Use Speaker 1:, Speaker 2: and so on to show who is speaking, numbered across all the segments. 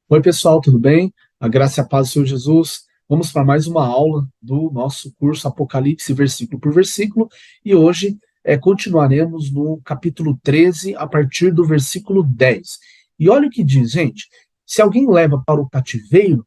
Speaker 1: Oi, pessoal, tudo bem? A graça e a paz do Senhor Jesus. Vamos para mais uma aula do nosso curso Apocalipse, versículo por versículo, e hoje continuaremos no capítulo 13, a partir do versículo 10. E olha o que diz, gente: se alguém leva para o cativeiro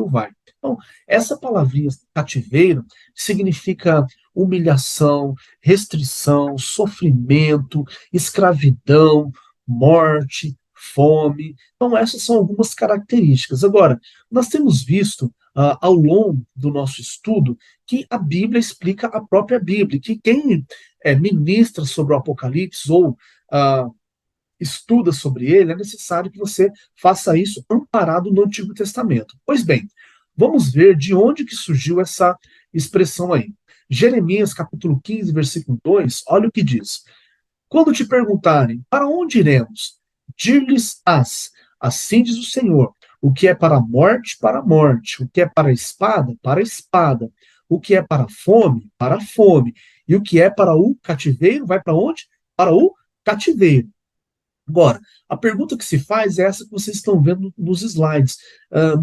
Speaker 1: vai. Então, essa palavrinha cativeiro significa humilhação, restrição, sofrimento, escravidão, morte, fome. Então, essas são algumas características. Agora, nós temos visto ao longo do nosso estudo que a Bíblia explica a própria Bíblia, que quem ministra sobre o Apocalipse ou ah, estuda sobre ele, é necessário que você faça isso amparado no Antigo Testamento. Pois bem, vamos ver de onde que surgiu essa expressão aí. Jeremias capítulo 15, versículo 2, olha o que diz: quando te perguntarem, para onde iremos? Dir-lhes-ás, assim diz o Senhor, o que é para a morte, o que é para a espada, o que é para a fome, e o que é para o cativeiro, vai para onde? Para o cativeiro. Agora, a pergunta que se faz é essa que vocês estão vendo nos slides.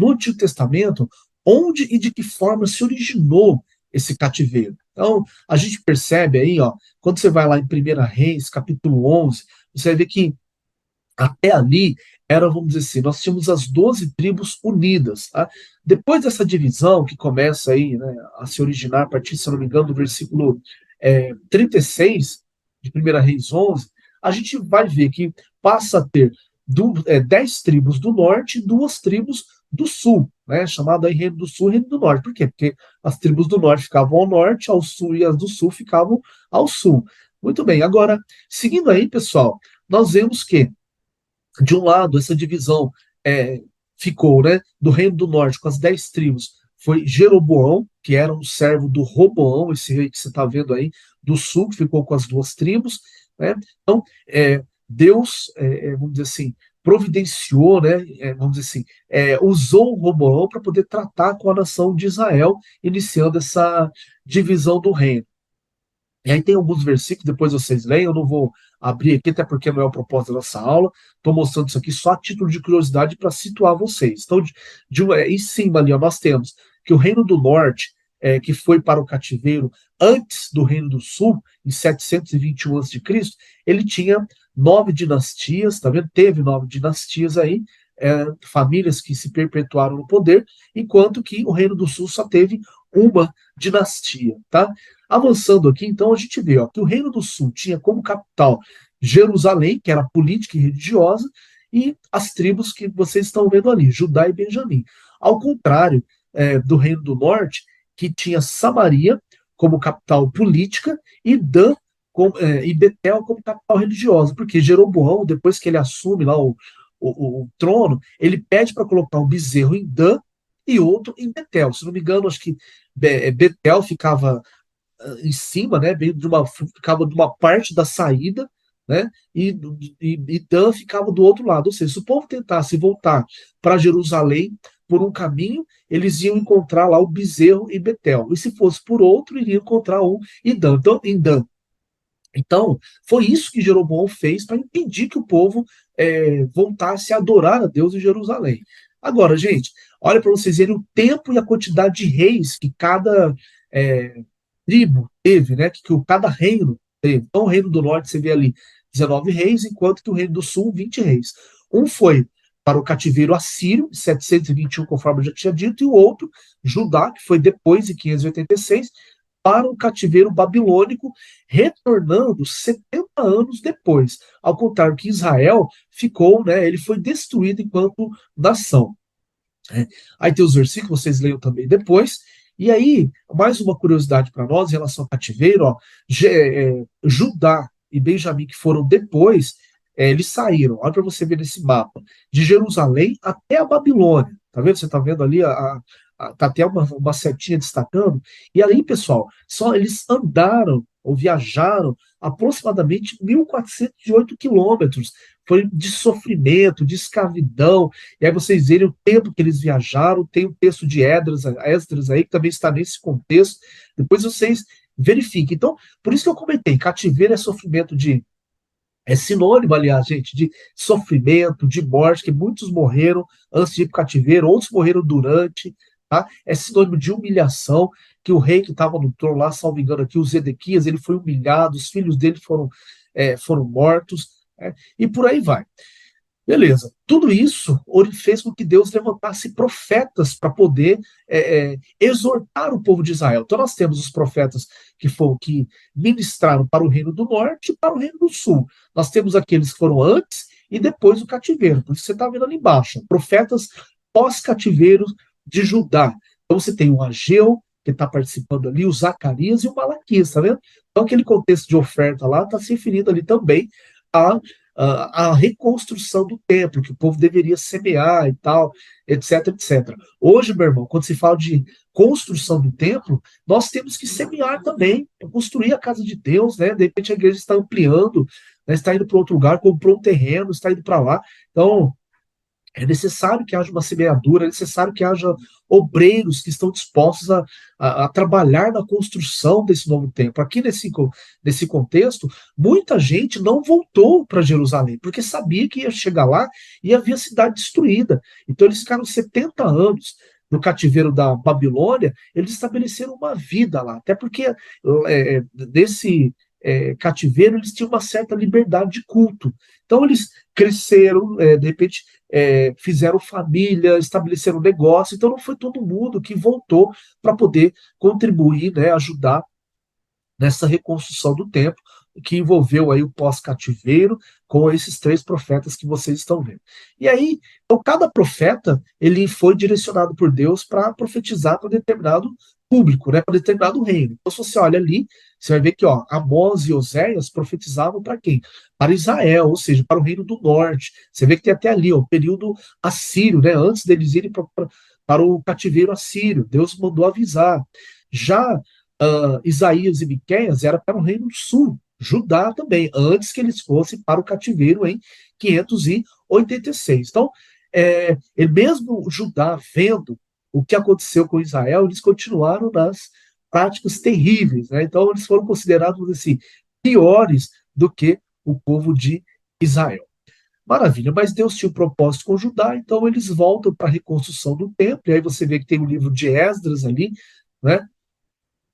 Speaker 1: No Antigo Testamento, onde e de que forma se originou esse cativeiro? Então, a gente percebe aí, ó, quando você vai lá em 1 Reis, capítulo 11, você vai ver que até ali era, vamos dizer assim, nós tínhamos as 12 tribos unidas. Tá? Depois dessa divisão que começa aí, né, a se originar a partir, se eu não me engano, do versículo 36 de 1 Reis 11, a gente vai ver que passa a ter 10 tribos do norte e 2 tribos do sul, né, chamado aí Reino do Sul e Reino do Norte. Por quê? Porque as tribos do norte ficavam ao norte, ao sul, e as do sul ficavam ao sul. Muito bem, agora, seguindo aí, pessoal, nós vemos que de um lado, essa divisão ficou, né, do Reino do Norte com as 10 tribos, foi Jeroboão, que era um servo do Roboão, esse rei que você está vendo aí, do sul, que ficou com as 2 tribos, né? Então, Deus, vamos dizer assim, providenciou, né, vamos dizer assim, usou o Roboão para poder tratar com a nação de Israel, iniciando essa divisão do reino. E aí tem alguns versículos, depois vocês leem, eu não vou abrir aqui, até porque não é o propósito da nossa aula. Estou mostrando isso aqui só a título de curiosidade para situar vocês. Então, em cima ali, ó, nós temos que o Reino do Norte, que foi para o cativeiro antes do Reino do Sul, em 721 a.C., ele tinha 9 dinastias, tá vendo? Teve 9 dinastias aí, famílias que se perpetuaram no poder, enquanto que o Reino do Sul só teve uma dinastia, tá? Avançando aqui, então, a gente vê ó, que o Reino do Sul tinha como capital Jerusalém, que era política e religiosa, e as tribos que vocês estão vendo ali, Judá e Benjamim. Ao contrário do Reino do Norte, que tinha Samaria como capital política e Dan e Betel como capital religiosa, porque Jeroboão, depois que ele assume lá o trono, ele pede para colocar um bezerro em Dan e outro em Betel. Se não me engano, acho que Betel ficava em cima, né, ficava de uma parte da saída, né, e Dan ficava do outro lado. Ou seja, se o povo tentasse voltar para Jerusalém por um caminho, eles iam encontrar lá o bezerro em Betel. E se fosse por outro, iriam encontrar um em Dan. Então, foi isso que Jeroboão fez para impedir que o povo voltasse a adorar a Deus em Jerusalém. Agora, gente, olha para vocês verem o tempo e a quantidade de reis que cada é, tribo teve, né? Que cada reino teve. Então, o reino do norte você vê ali 19 reis, enquanto que o reino do sul, 20 reis. Um foi para o cativeiro assírio, em 721, conforme eu já tinha dito, e o outro, Judá, que foi depois, em 586, para o cativeiro babilônico, retornando 70 anos depois. Ao contrário que Israel ficou, né, ele foi destruído enquanto nação. Aí tem os versículos, vocês leiam também depois. E aí, mais uma curiosidade para nós em relação ao cativeiro, ó, Judá e Benjamim, que foram depois, eles saíram, olha para você ver nesse mapa, de Jerusalém até a Babilônia. Tá vendo? Você está vendo ali, tá até uma setinha destacando. E aí, pessoal, só eles andaram ou viajaram aproximadamente 1.408 quilômetros. Foi de sofrimento, de escravidão, e aí vocês verem o tempo que eles viajaram, tem o texto de Esdras aí, que também está nesse contexto. Depois vocês verifiquem. Então, por isso que eu comentei, cativeiro é sofrimento de É sinônimo, aliás, gente, de sofrimento, de morte, que muitos morreram antes de ir para o cativeiro, outros morreram durante, tá? É sinônimo de humilhação, que o rei que estava no trono lá, salvo engano aqui, o Zedequias, ele foi humilhado, os filhos dele foram mortos, e por aí vai. Beleza. Tudo isso fez com que Deus levantasse profetas para poder exortar o povo de Israel. Então nós temos os profetas que ministraram para o reino do norte e para o reino do sul. Nós temos aqueles que foram antes e depois do cativeiro. Por isso você está vendo ali embaixo. Profetas pós-cativeiro de Judá. Então você tem o Ageu, que está participando ali, o Zacarias e o Malaquias, tá vendo? Então aquele contexto de oferta lá está se referindo ali também a a reconstrução do templo, que o povo deveria semear e tal, etc, etc. Hoje, meu irmão, quando se fala de construção do templo, nós temos que semear também, para construir a casa de Deus, né? De repente a igreja está ampliando, né? Está indo para outro lugar, comprou um terreno, está indo para lá. Então, é necessário que haja uma semeadura, é necessário que haja obreiros que estão dispostos a trabalhar na construção desse novo templo. Aqui nesse contexto, muita gente não voltou para Jerusalém, porque sabia que ia chegar lá e havia cidade destruída. Então eles ficaram 70 anos no cativeiro da Babilônia, eles estabeleceram uma vida lá, até porque desse cativeiro eles tinham uma certa liberdade de culto. Então eles cresceram, de repente fizeram família, estabeleceram negócio, então não foi todo mundo que voltou para poder contribuir, né, ajudar nessa reconstrução do templo, que envolveu aí o pós-cativeiro com esses três profetas que vocês estão vendo. E aí, então, cada profeta, ele foi direcionado por Deus para profetizar para determinado público, né, para determinado reino. Então, se você olha ali, você vai ver que, ó, Amós e Oséias profetizavam para quem? Para Israel, ou seja, para o reino do norte. Você vê que tem até ali, ó, o período assírio, né, antes deles irem para o cativeiro assírio. Deus mandou avisar. Já Isaías e Miqueias era para o reino do sul, Judá também, antes que eles fossem para o cativeiro em 586. Então, mesmo Judá vendo o que aconteceu com Israel, eles continuaram nas práticas terríveis, né? Então, eles foram considerados assim, piores do que o povo de Israel. Maravilha, mas Deus tinha um propósito com Judá, então eles voltam para a reconstrução do templo, e aí você vê que tem o livro de Esdras ali, né?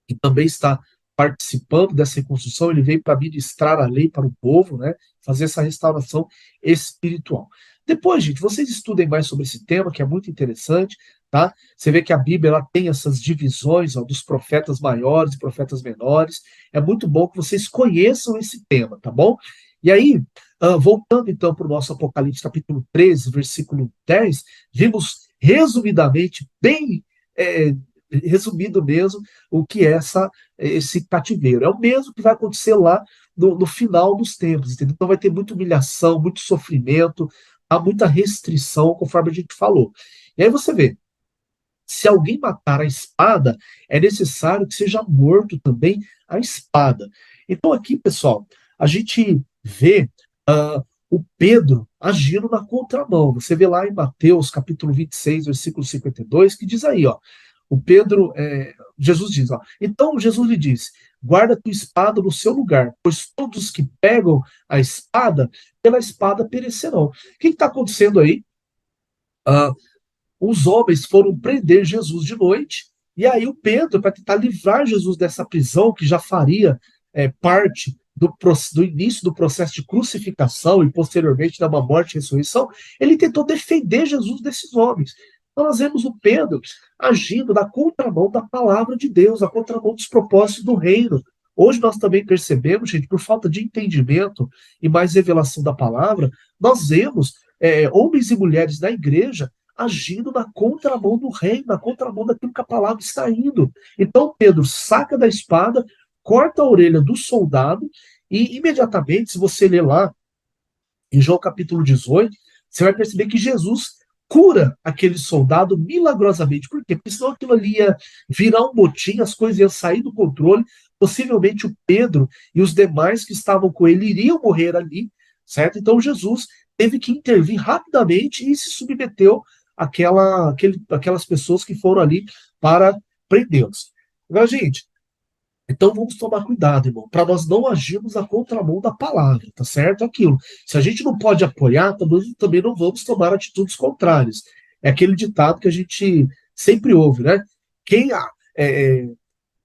Speaker 1: Que também está participando dessa reconstrução, ele veio para ministrar a lei para o povo, né, fazer essa restauração espiritual. Depois, gente, vocês estudem mais sobre esse tema, que é muito interessante, tá? Você vê que a Bíblia ela tem essas divisões, ó, dos profetas maiores e profetas menores. É muito bom que vocês conheçam esse tema, tá bom? E aí, voltando então para o nosso Apocalipse capítulo 13, versículo 10, vimos resumidamente, bem resumido mesmo, o que é esse cativeiro. É o mesmo que vai acontecer lá no final dos tempos, entendeu? Então vai ter muita humilhação, muito sofrimento, há muita restrição, conforme a gente falou. E aí você vê, se alguém matar a espada, é necessário que seja morto também a espada. Então aqui, pessoal, a gente vê o Pedro agindo na contramão. Você vê lá em Mateus, capítulo 26, versículo 52, que diz aí, ó, o Pedro, Jesus diz, ó, então Jesus lhe disse, guarda tua espada no seu lugar, pois todos que pegam a espada, pela espada perecerão. O que está acontecendo aí? Ah, os homens foram prender Jesus de noite, e aí o Pedro, para tentar livrar Jesus dessa prisão, que já faria parte do início do processo de crucificação e posteriormente da morte e ressurreição, ele tentou defender Jesus desses homens. Então nós vemos o Pedro agindo na contramão da palavra de Deus, na contramão dos propósitos do reino. Hoje nós também percebemos, gente, por falta de entendimento e mais revelação da palavra, nós vemos homens e mulheres da igreja agindo na contramão do reino, na contramão daquilo que a palavra está indo. Então Pedro saca da espada, corta a orelha do soldado e imediatamente, se você ler lá em João capítulo 18, você vai perceber que Jesus cura aquele soldado milagrosamente. Por quê? Porque senão aquilo ali ia virar um motim, as coisas iam sair do controle, possivelmente o Pedro e os demais que estavam com ele iriam morrer ali, certo? Então Jesus teve que intervir rapidamente e se submeteu àquelas pessoas que foram ali para prendê-los. Agora, gente, Então vamos tomar cuidado, irmão, para nós não agirmos na contramão da palavra, tá certo? Aquilo. Se a gente não pode apoiar, também não vamos tomar atitudes contrárias. É aquele ditado que a gente sempre ouve, né? Quem é,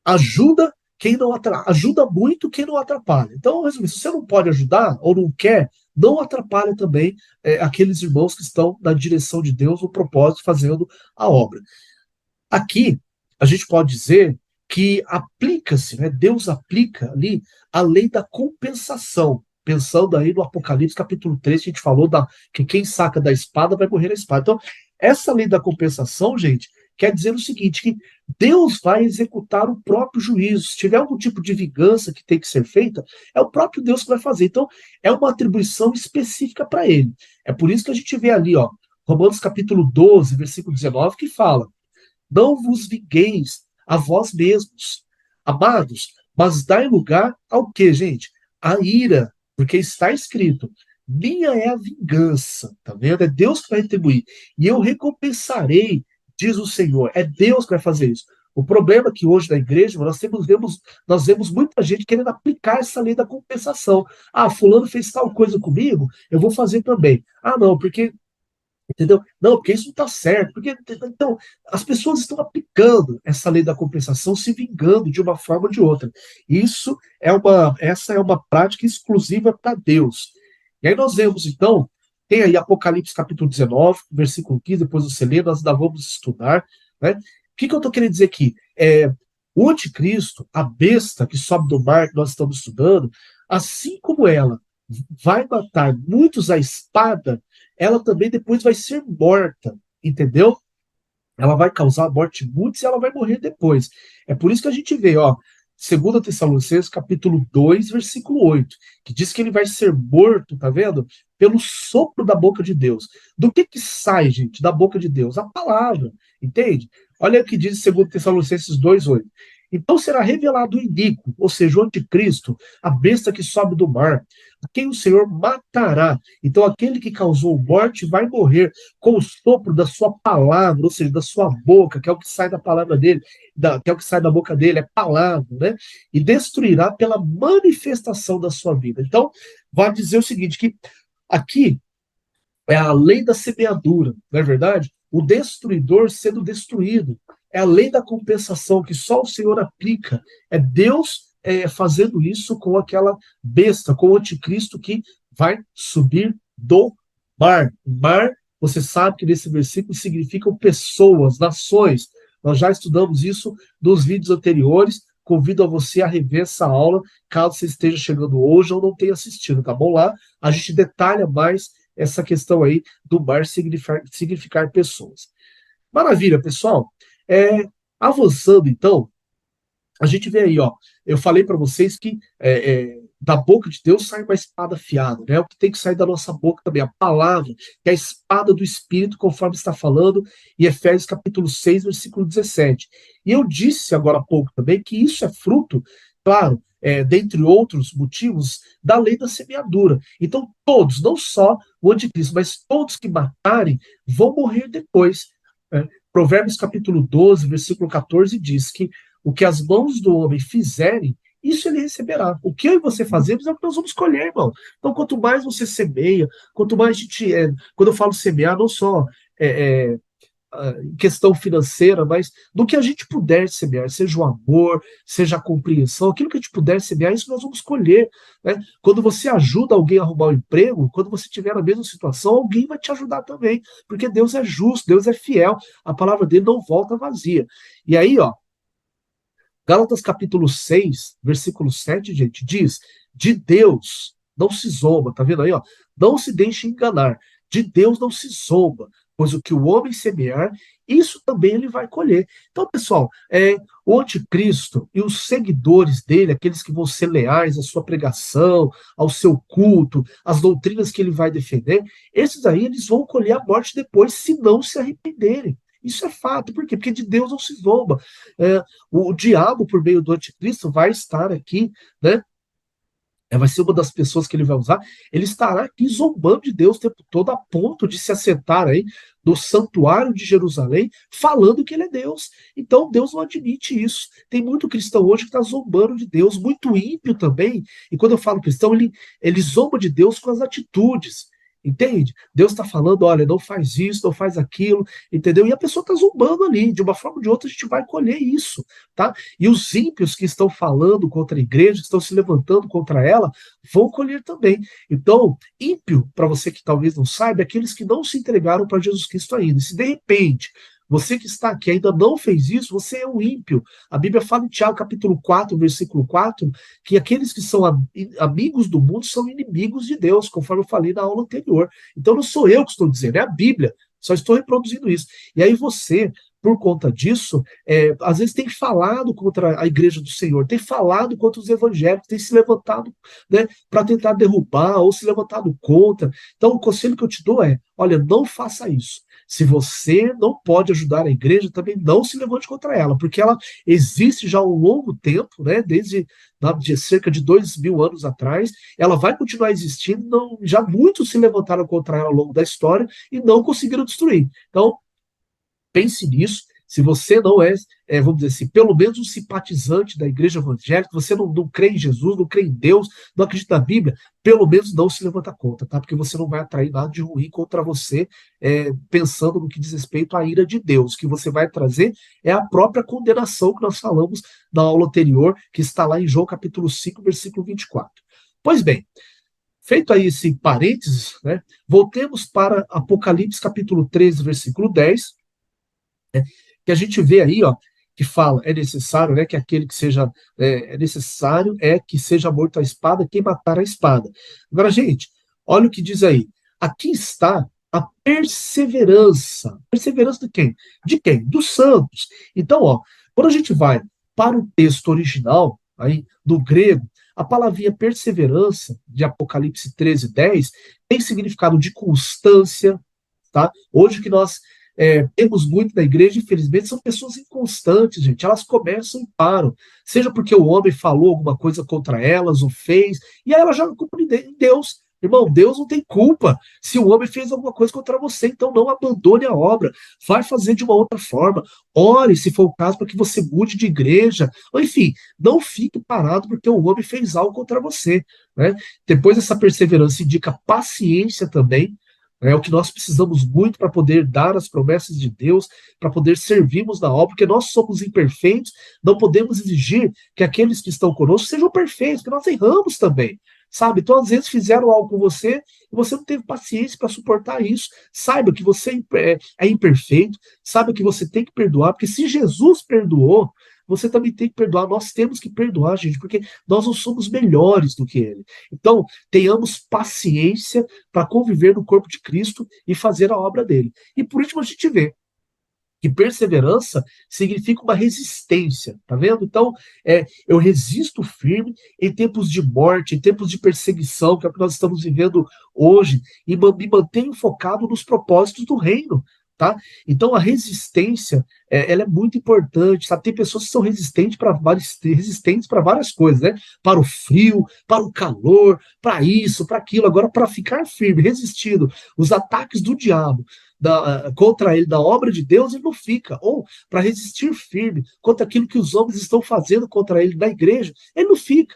Speaker 1: ajuda, quem não ajuda muito quem não atrapalha. Então, resumindo, se você não pode ajudar ou não quer, não atrapalha também aqueles irmãos que estão na direção de Deus, no propósito, fazendo a obra. Aqui, a gente pode dizer que aplica-se, né? Deus aplica ali a lei da compensação. Pensando aí no Apocalipse capítulo 3, a gente falou que quem saca da espada vai morrer na espada. Então, essa lei da compensação, gente, quer dizer o seguinte, que Deus vai executar o próprio juízo. Se tiver algum tipo de vingança que tem que ser feita, é o próprio Deus que vai fazer. Então, é uma atribuição específica para ele. É por isso que a gente vê ali, ó, Romanos capítulo 12, versículo 19, que fala: não vos vingueis a vós mesmos, amados, mas dai lugar ao que, gente? A ira, porque está escrito: minha é a vingança, tá vendo? É Deus que vai retribuir, e eu recompensarei, diz o Senhor. É Deus que vai fazer isso. O problema é que hoje na igreja nós vemos muita gente querendo aplicar essa lei da compensação. Ah, fulano fez tal coisa comigo, eu vou fazer também. Ah, não, porque entendeu? Não, porque isso não está certo. Porque, então, as pessoas estão aplicando essa lei da compensação, se vingando de uma forma ou de outra. Essa é uma prática exclusiva para Deus. E aí nós vemos, então, tem aí Apocalipse capítulo 19, versículo 15, depois você lê, nós ainda vamos estudar, né? O que eu estou querendo dizer aqui? O anticristo, a besta que sobe do mar que nós estamos estudando, assim como ela vai matar muitos à espada, ela também depois vai ser morta, entendeu? Ela vai causar a morte de muitos e ela vai morrer depois. É por isso que a gente vê, ó, 2 Tessalonicenses, capítulo 2, versículo 8, que diz que ele vai ser morto, tá vendo? Pelo sopro da boca de Deus. Do que sai, gente, da boca de Deus? A palavra, entende? Olha o que diz 2 Tessalonicenses 2:8. Então será revelado o iníquo, ou seja, o anticristo, a besta que sobe do mar, a quem o Senhor matará. Então aquele que causou morte vai morrer com o sopro da sua palavra, ou seja, da sua boca, que é o que sai da palavra dele, que é o que sai da boca dele, é palavra, né? E destruirá pela manifestação da sua vida. Então, vai dizer o seguinte, que aqui é a lei da semeadura, não é verdade? O destruidor sendo destruído. É a lei da compensação que só o Senhor aplica. É Deus fazendo isso com aquela besta, com o anticristo que vai subir do mar. Mar, você sabe que nesse versículo significam pessoas, nações. Nós já estudamos isso nos vídeos anteriores. Convido a você a rever essa aula, caso você esteja chegando hoje ou não tenha assistido, tá bom? Lá a gente detalha mais essa questão aí do mar significar pessoas. Maravilha, pessoal. Avançando, então, a gente vê aí, ó, eu falei para vocês que da boca de Deus sai uma espada afiada, né? O que tem que sair da nossa boca também, a palavra, que é a espada do Espírito, conforme está falando em Efésios capítulo 6, versículo 17. E eu disse agora há pouco também que isso é fruto, claro, dentre outros motivos, da lei da semeadura. Então, todos, não só o anticristo, mas todos que matarem vão morrer depois. Provérbios capítulo 12, versículo 14 diz que o que as mãos do homem fizerem, isso ele receberá. O que eu e você fazemos é o que nós vamos colher, irmão. Então, quanto mais você semeia, quanto mais a gente. Quando eu falo semear, não só em questão financeira, mas do que a gente puder semear, seja o amor, seja a compreensão, aquilo que a gente puder semear, isso nós vamos colher. Né? Quando você ajuda alguém a arrumar um emprego, quando você estiver na mesma situação, alguém vai te ajudar também, porque Deus é justo, Deus é fiel, a palavra dele não volta vazia. E aí, ó, Gálatas capítulo 6, versículo 7, gente, diz: de Deus não se zomba, tá vendo aí, ó? Não se deixe enganar. De Deus não se zomba, pois o que o homem semear, isso também ele vai colher. Então, pessoal, o anticristo e os seguidores dele, aqueles que vão ser leais à sua pregação, ao seu culto, às doutrinas que ele vai defender, esses aí eles vão colher a morte depois, se não se arrependerem. Isso é fato. Por quê? Porque de Deus não se zomba. O diabo, por meio do anticristo, vai estar aqui, né, vai ser uma das pessoas que ele vai usar, ele estará aqui zombando de Deus o tempo todo, a ponto de se assentar aí no santuário de Jerusalém, falando que ele é Deus. Então, Deus não admite isso. Tem muito cristão hoje que está zombando de Deus, muito ímpio também. E quando eu falo cristão, ele zomba de Deus com as atitudes. Entende? Deus está falando, olha, não faz isso, não faz aquilo, entendeu? E a pessoa está zombando ali, de uma forma ou de outra a gente vai colher isso, tá? E os ímpios que estão falando contra a igreja, que estão se levantando contra ela, vão colher também. Então, ímpio, para você que talvez não saiba, é aqueles que não se entregaram para Jesus Cristo ainda. E se de repente você que está aqui ainda não fez isso, você é um ímpio. A Bíblia fala em Tiago, capítulo 4, versículo 4, que aqueles que são amigos do mundo são inimigos de Deus, conforme eu falei na aula anterior. Então não sou eu que estou dizendo, é a Bíblia. Só estou reproduzindo isso. E aí você, por conta disso, às vezes tem falado contra a igreja do Senhor, tem falado contra os evangélicos, tem se levantado, né, para tentar derrubar ou se levantado contra. Então o conselho que eu te dou é, olha, não faça isso. Se você não pode ajudar a igreja, também não se levante contra ela, porque ela existe já há um longo tempo, né, desde de cerca de 2.000 anos atrás, ela vai continuar existindo, já muitos se levantaram contra ela ao longo da história e não conseguiram destruir. Então, pense nisso. Se você não vamos dizer assim, pelo menos um simpatizante da igreja evangélica, você não crê em Jesus, não crê em Deus, não acredita na Bíblia, pelo menos não se levanta contra, tá? Porque você não vai atrair nada de ruim contra você, pensando no que diz respeito à ira de Deus. O que você vai trazer é a própria condenação que nós falamos na aula anterior, que está lá em João capítulo 5, versículo 24. Pois bem, feito aí esse parênteses, né, voltemos para Apocalipse capítulo 13, versículo 10, que a gente vê aí, ó, que fala, é necessário, né, que aquele que seja, é necessário que seja morto a espada, quem matar a espada. Agora, gente, olha o que diz aí. Aqui está a perseverança. Perseverança de quem? De quem? Dos santos. Então, ó, quando a gente vai para o texto original, aí, do grego, a palavrinha perseverança, de Apocalipse 13, 10, tem significado de constância, tá? Hoje que nós temos muito na igreja, infelizmente, são pessoas inconstantes, gente. Elas começam e param. Seja porque o homem falou alguma coisa contra elas, ou fez, e aí ela joga a culpa em Deus. Irmão, Deus não tem culpa se o homem fez alguma coisa contra você, então não abandone a obra, vai fazer de uma outra forma, ore, se for o caso, para que você mude de igreja, ou, enfim, não fique parado porque o homem fez algo contra você, né? Depois essa perseverança indica paciência também, é o que nós precisamos muito para poder dar as promessas de Deus, para poder servirmos na obra, porque nós somos imperfeitos, não podemos exigir que aqueles que estão conosco sejam perfeitos, porque nós erramos também, sabe? Então, às vezes, fizeram algo com você e você não teve paciência para suportar isso. Saiba que você é imperfeito, saiba que você tem que perdoar, porque se Jesus perdoou, você também tem que perdoar. Nós temos que perdoar, gente, porque nós não somos melhores do que ele. Então, tenhamos paciência para conviver no corpo de Cristo e fazer a obra dele. E por último, a gente vê que perseverança significa uma resistência, tá vendo? Então, eu resisto firme em tempos de morte, em tempos de perseguição, que é o que nós estamos vivendo hoje, e me mantenho focado nos propósitos do reino, tá? Então, a resistência, ela é muito importante, sabe? Tem pessoas que são resistentes para várias coisas, né? Para o frio, para o calor, para isso, para aquilo. Agora, para ficar firme, resistindo os ataques do diabo, contra ele, da obra de Deus, ele não fica. Ou para resistir firme contra aquilo que os homens estão fazendo contra ele na igreja, ele não fica.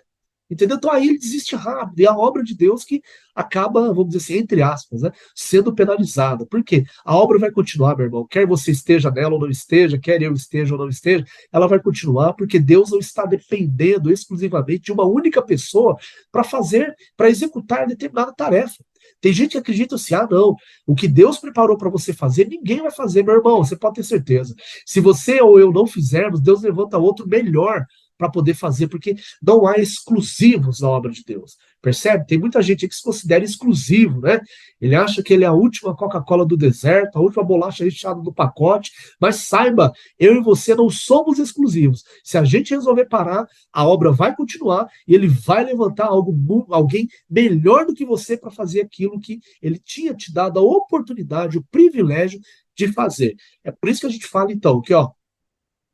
Speaker 1: Entendeu? Então aí ele desiste rápido. E a obra de Deus que acaba, vamos dizer assim, entre aspas, né, sendo penalizada. Por quê? A obra vai continuar, meu irmão. Quer você esteja nela ou não esteja, quer eu esteja ou não esteja, ela vai continuar, porque Deus não está dependendo exclusivamente de uma única pessoa para executar determinada tarefa. Tem gente que acredita assim, não, o que Deus preparou para você fazer, ninguém vai fazer, meu irmão, você pode ter certeza. Se você ou eu não fizermos, Deus levanta outro melhor para poder fazer, porque não há exclusivos na obra de Deus. Percebe? Tem muita gente que se considera exclusivo, né? Ele acha que ele é a última Coca-Cola do deserto, a última bolacha recheada do pacote, mas saiba, eu e você não somos exclusivos. Se a gente resolver parar, a obra vai continuar e ele vai levantar alguém melhor do que você para fazer aquilo que ele tinha te dado a oportunidade, o privilégio de fazer. É por isso que a gente fala, então, que, ó,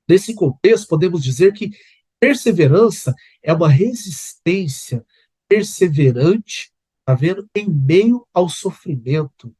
Speaker 1: nesse contexto, podemos dizer que perseverança é uma resistência perseverante, tá vendo? Em meio ao sofrimento.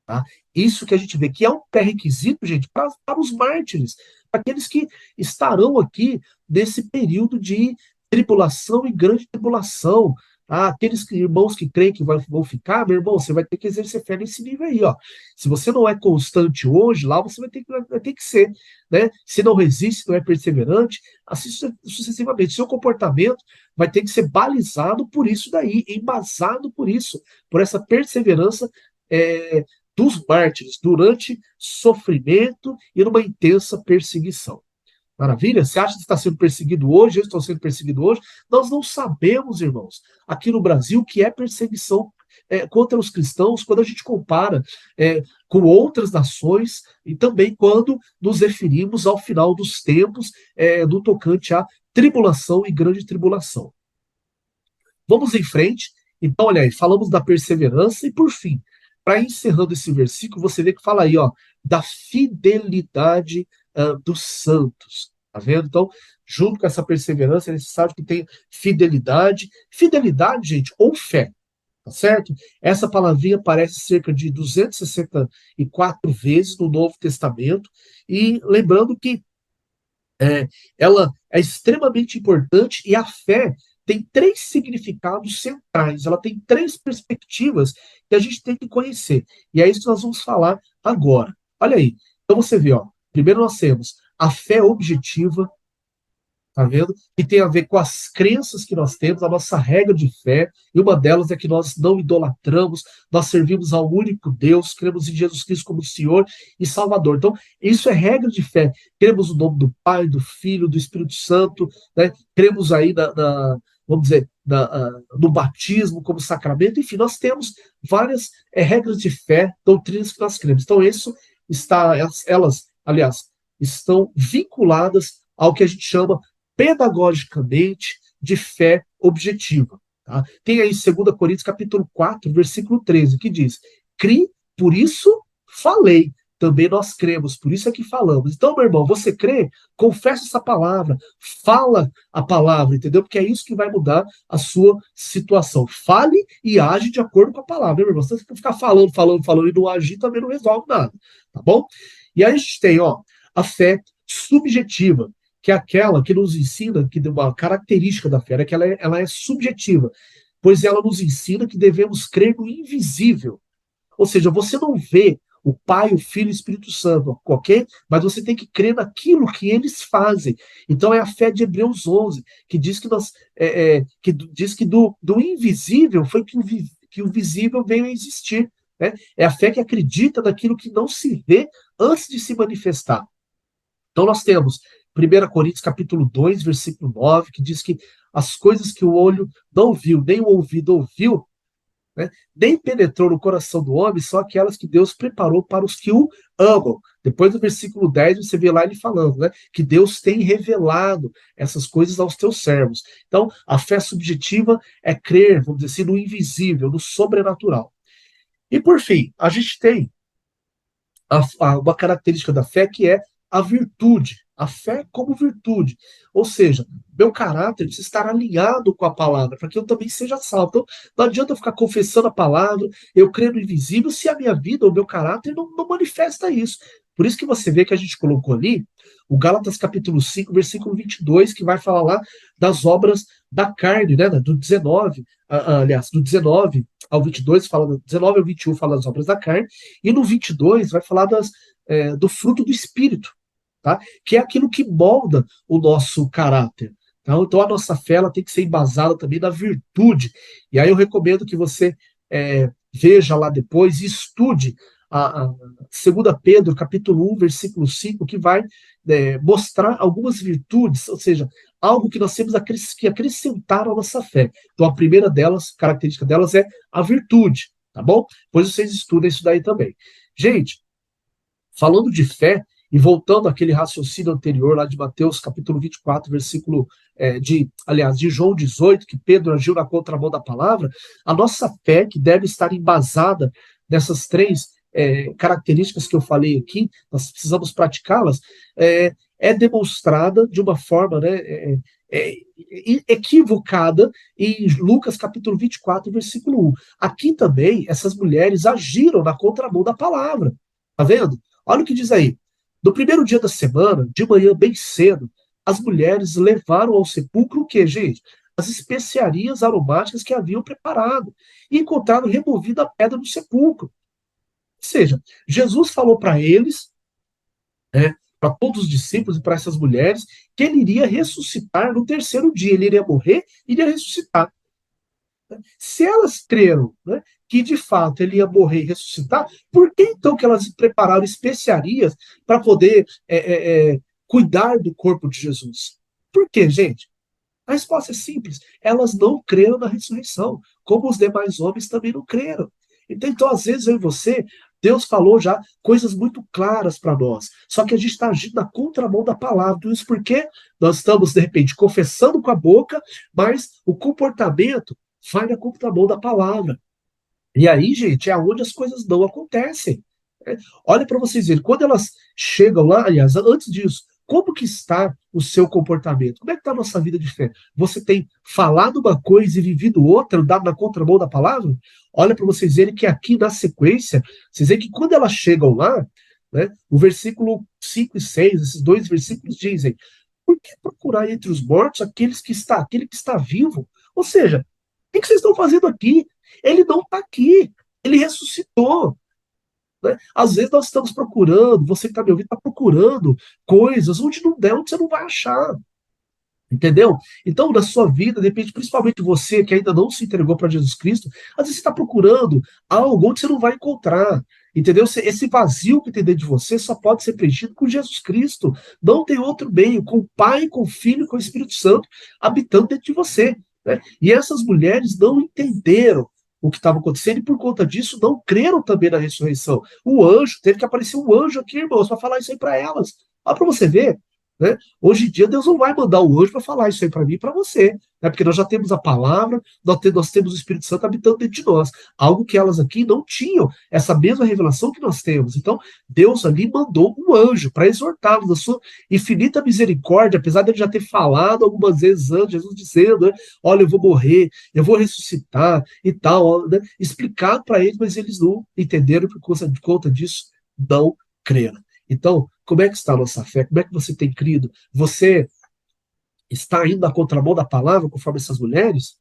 Speaker 1: Tá? Isso que a gente vê que é um pré-requisito, gente, para os mártires, para aqueles que estarão aqui nesse período de tribulação e grande tribulação. Tá? Irmãos que creem que vão ficar, meu irmão, você vai ter que exercer fé nesse nível aí, ó. Se você não é constante hoje, lá você vai ter que ser, né? Se não resiste, não é perseverante, assim sucessivamente. Seu comportamento vai ter que ser balizado por isso daí, embasado por isso, por essa perseverança é, dos mártires durante sofrimento e numa intensa perseguição. Maravilha? Você acha que está sendo perseguido hoje? Eu estou sendo perseguido hoje? Nós não sabemos, irmãos, aqui no Brasil, que é perseguição contra os cristãos quando a gente compara com outras nações e também quando nos referimos ao final dos tempos no tocante à tribulação e grande tribulação. Vamos em frente. Então, olha aí, falamos da perseverança e, por fim, para encerrando esse versículo, você vê que fala aí, ó, da fidelidade dos santos. Tá vendo? Então, junto com essa perseverança, é necessário que tenha fidelidade. Fidelidade, gente, ou fé, tá certo? Essa palavrinha aparece cerca de 264 vezes no Novo Testamento. E lembrando que ela é extremamente importante e a fé tem três significados centrais, ela tem três perspectivas que a gente tem que conhecer. E é isso que nós vamos falar agora. Olha aí. Então você vê, ó, primeiro nós temos a fé objetiva, tá vendo? Que tem a ver com as crenças que nós temos, a nossa regra de fé, e uma delas é que nós não idolatramos, nós servimos ao único Deus, cremos em Jesus Cristo como Senhor e Salvador. Então, isso é regra de fé. Cremos no nome do Pai, do Filho, do Espírito Santo, né? Cremos aí vamos dizer, no batismo como sacramento, enfim, nós temos várias regras de fé, doutrinas que nós cremos. Então, elas, aliás, estão vinculadas ao que a gente chama pedagogicamente de fé objetiva. Tá? Tem aí 2 Coríntios capítulo 4, versículo 13, que diz: "Cri, por isso falei. Também nós cremos, por isso é que falamos." Então, meu irmão, você crê? Confessa essa palavra, fala a palavra, entendeu? Porque é isso que vai mudar a sua situação. Fale e age de acordo com a palavra, meu irmão. Se você ficar falando e não agir, também não resolve nada, tá bom? E aí a gente tem, ó, a fé subjetiva, que é aquela que nos ensina, que uma característica da fé, é que ela é subjetiva, pois ela nos ensina que devemos crer no invisível. Ou seja, você não vê o Pai, o Filho e o Espírito Santo, ok? Mas você tem que crer naquilo que eles fazem. Então é a fé de Hebreus 11, que diz que do invisível foi que o visível veio a existir. Né? É a fé que acredita naquilo que não se vê antes de se manifestar. Então nós temos 1 Coríntios capítulo 2, versículo 9, que diz que as coisas que o olho não viu, nem o ouvido ouviu, né, nem penetrou no coração do homem, são aquelas que Deus preparou para os que o amam. Depois do versículo 10, você vê lá ele falando, né, que Deus tem revelado essas coisas aos teus servos. Então, a fé subjetiva é crer, vamos dizer assim, no invisível, no sobrenatural. E por fim, a gente tem uma característica da fé que é a virtude, a fé como virtude. Ou seja, meu caráter precisa estar alinhado com a palavra, para que eu também seja salvo. Então, não adianta eu ficar confessando a palavra, eu creio no invisível, se a minha vida ou meu caráter não manifesta isso. Por isso que você vê que a gente colocou ali o Gálatas capítulo 5, versículo 22, que vai falar lá das obras da carne, né, do 19, aliás, do 19 ao 22, fala do 19 ao 21 fala das obras da carne, e no 22 vai falar do fruto do Espírito, tá? Que é aquilo que molda o nosso caráter. Tá? Então a nossa fé ela tem que ser embasada também na virtude. E aí eu recomendo que você veja lá depois e estude a 2 Pedro, capítulo 1, versículo 5, que vai mostrar algumas virtudes, ou seja, algo que nós temos que acrescentar à nossa fé. Então, a primeira delas, característica delas é a virtude, tá bom? Depois vocês estudem isso daí também. Gente, falando de fé, e voltando àquele raciocínio anterior lá de Mateus capítulo 24, versículo de João 18, que Pedro agiu na contramão da palavra, a nossa fé, que deve estar embasada nessas três características que eu falei aqui, nós precisamos praticá-las, é demonstrada de uma forma, né, equivocada em Lucas capítulo 24, versículo 1. Aqui também, essas mulheres agiram na contramão da palavra. Tá vendo? Olha o que diz aí. No primeiro dia da semana, de manhã bem cedo, as mulheres levaram ao sepulcro o quê, gente? As especiarias aromáticas que haviam preparado e encontraram removida a pedra do sepulcro. Ou seja, Jesus falou para eles, né, para todos os discípulos e para essas mulheres, que ele iria ressuscitar no terceiro dia. Ele iria morrer e iria ressuscitar. Se elas creram, né, que de fato ele ia morrer e ressuscitar, por que então que elas prepararam especiarias para poder cuidar do corpo de Jesus? Por quê, gente? A resposta é simples. Elas não creram na ressurreição, como os demais homens também não creram. Então, às vezes, eu e você, Deus falou já coisas muito claras para nós. Só que a gente está agindo na contramão da palavra. Tudo isso porque nós estamos, de repente, confessando com a boca, mas o comportamento vai na contramão da palavra. E aí, gente, é onde as coisas não acontecem. Olha para vocês verem, quando elas chegam lá, aliás, antes disso, como que está o seu comportamento? Como é que está a nossa vida de fé? Você tem falado uma coisa e vivido outra, andado na contramão da palavra? Olha para vocês verem que aqui na sequência, vocês veem que quando elas chegam lá, né, o versículo 5 e 6, esses dois versículos dizem: por que procurar entre os mortos aquele que está vivo? Ou seja, o que vocês estão fazendo aqui? Ele não está aqui, ele ressuscitou. Né? Às vezes nós estamos procurando, você que está me ouvindo, está procurando coisas onde não der, onde você não vai achar. Entendeu? Então, na sua vida, de repente, principalmente você que ainda não se entregou para Jesus Cristo, às vezes você está procurando algo onde você não vai encontrar. Entendeu? Esse vazio que tem dentro de você só pode ser preenchido com Jesus Cristo. Não tem outro meio, com o Pai, com o Filho e com o Espírito Santo habitando dentro de você. Né? E essas mulheres não entenderam o que estava acontecendo e, por conta disso, não creram também na ressurreição. O anjo, teve que aparecer um anjo aqui, irmãos, para falar isso aí para elas. Olha para você ver. Né? Hoje em dia, Deus não vai mandar o anjo para falar isso aí para mim e para você, né? Porque nós já temos a palavra, nós temos o Espírito Santo habitando dentro de nós, algo que elas aqui não tinham, essa mesma revelação que nós temos. Então, Deus ali mandou um anjo para exortá-los da sua infinita misericórdia, apesar de ele já ter falado algumas vezes antes, Jesus dizendo: né, olha, eu vou morrer, eu vou ressuscitar e tal, né? Explicado para eles, mas eles não entenderam, por conta disso, não creram. Então, como é que está a nossa fé? Como é que você tem crido? Você está indo na contramão da palavra, conforme essas mulheres?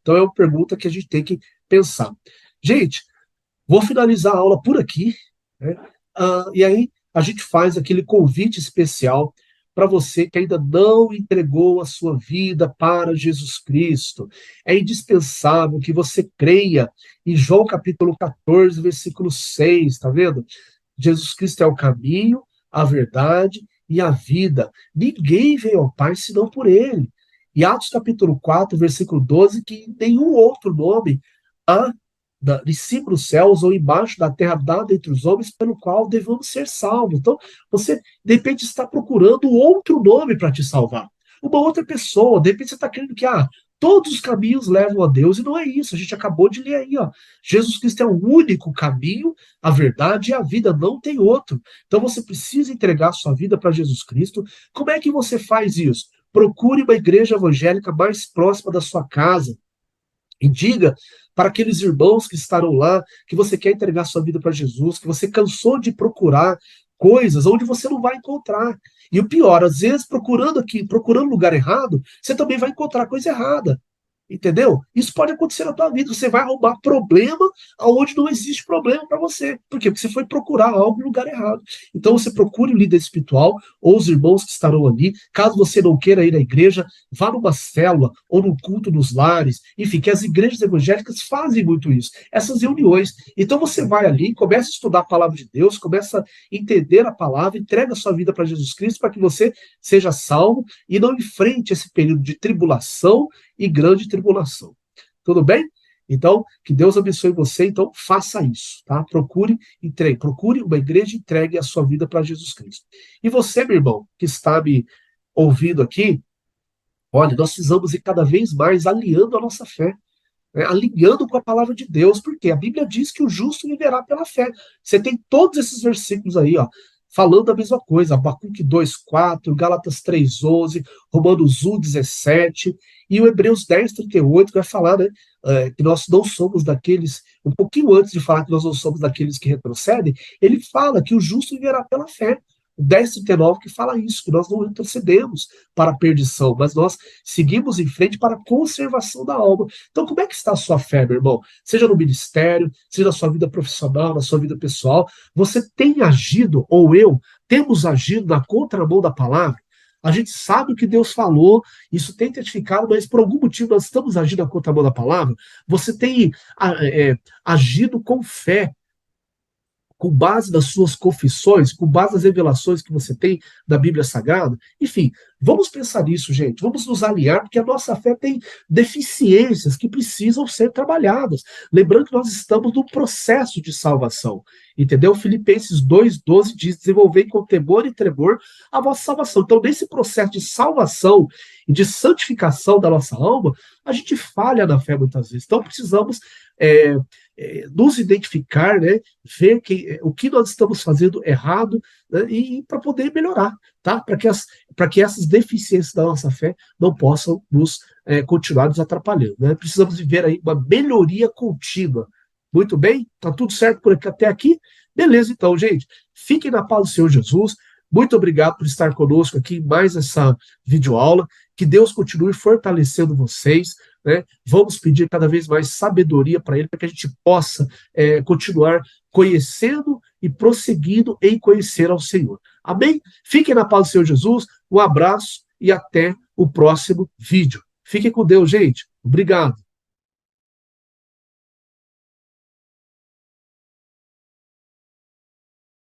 Speaker 1: Então é uma pergunta que a gente tem que pensar. Gente, vou finalizar a aula por aqui, né? E aí a gente faz aquele convite especial para você que ainda não entregou a sua vida para Jesus Cristo. É indispensável que você creia em João capítulo 14, versículo 6, tá vendo? Jesus Cristo é o caminho, a verdade e a vida. Ninguém veio ao Pai senão por ele. E Atos capítulo 4, versículo 12, que nenhum outro nome há em cima dos céus ou embaixo da terra dado entre os homens pelo qual devemos ser salvos. Então, você, de repente, está procurando outro nome para te salvar. Uma outra pessoa, de repente você está querendo que, todos os caminhos levam a Deus, e não é isso. A gente acabou de ler aí, ó. Jesus Cristo é o único caminho, a verdade e a vida, não tem outro. Então você precisa entregar a sua vida para Jesus Cristo. Como é que você faz isso? Procure uma igreja evangélica mais próxima da sua casa e diga para aqueles irmãos que estarão lá que você quer entregar sua vida para Jesus, que você cansou de procurar coisas onde você não vai encontrar. E o pior, às vezes, procurando lugar errado, você também vai encontrar coisa errada. Entendeu? Isso pode acontecer na tua vida. Você vai arrumar problema aonde não existe problema para você. Por quê? Porque você foi procurar algo no lugar errado. Então você procure o líder espiritual ou os irmãos que estarão ali. Caso você não queira ir à igreja, vá numa célula ou num culto nos lares. Enfim, que as igrejas evangélicas fazem muito isso. Essas reuniões. Então você vai ali, começa a estudar a palavra de Deus, começa a entender a palavra, entrega a sua vida para Jesus Cristo para que você seja salvo e não enfrente esse período de tribulação e grande tribulação. Tudo bem? Então, que Deus abençoe você. Então, faça isso, tá? Procure uma igreja e entregue a sua vida para Jesus Cristo. E você, meu irmão, que está me ouvindo aqui, olha, nós precisamos ir cada vez mais alinhando a nossa fé, né? Alinhando com a palavra de Deus, porque a Bíblia diz que o justo viverá pela fé. Você tem todos esses versículos aí, ó. falando a mesma coisa, Abacuque 2:4, Gálatas 3:11, Romanos 1:17, e o Hebreus 10:38 vai falar, né, que nós não somos daqueles, um pouquinho antes de falar que nós não somos daqueles que retrocedem, ele fala que o justo viverá pela fé. O 10:39 que fala isso, que nós não retrocedemos para a perdição, mas nós seguimos em frente para a conservação da alma. Então, como é que está a sua fé, meu irmão? Seja no ministério, seja na sua vida profissional, na sua vida pessoal, você tem agido, ou eu, temos agido na contramão da palavra? A gente sabe o que Deus falou, isso tem testificado, mas por algum motivo nós estamos agindo na contramão da palavra. Você tem agido com fé, com base nas suas confissões, com base nas revelações que você tem da Bíblia Sagrada. Enfim, vamos pensar nisso, gente. Vamos nos alinhar, porque a nossa fé tem deficiências que precisam ser trabalhadas. Lembrando que nós estamos num processo de salvação. Entendeu? Filipenses 2:12 diz: desenvolvei com temor e tremor a vossa salvação. Então, nesse processo de salvação e de santificação da nossa alma, a gente falha na fé muitas vezes. Então, precisamos é, nos identificar, né, ver o que nós estamos fazendo errado, né, e para poder melhorar, tá? Para que essas deficiências da nossa fé não possam nos continuar nos atrapalhando. Né? Precisamos viver aí uma melhoria contínua. Muito bem? Tá tudo certo por aqui, até aqui? Beleza, então, gente. Fiquem na paz do Senhor Jesus. Muito obrigado por estar conosco aqui em mais essa videoaula. Que Deus continue fortalecendo vocês. Né? Vamos pedir cada vez mais sabedoria para Ele, para que a gente possa continuar conhecendo e prosseguindo em conhecer ao Senhor. Amém? Fiquem na paz do Senhor Jesus. Um abraço e até o próximo vídeo. Fiquem com Deus, gente. Obrigado.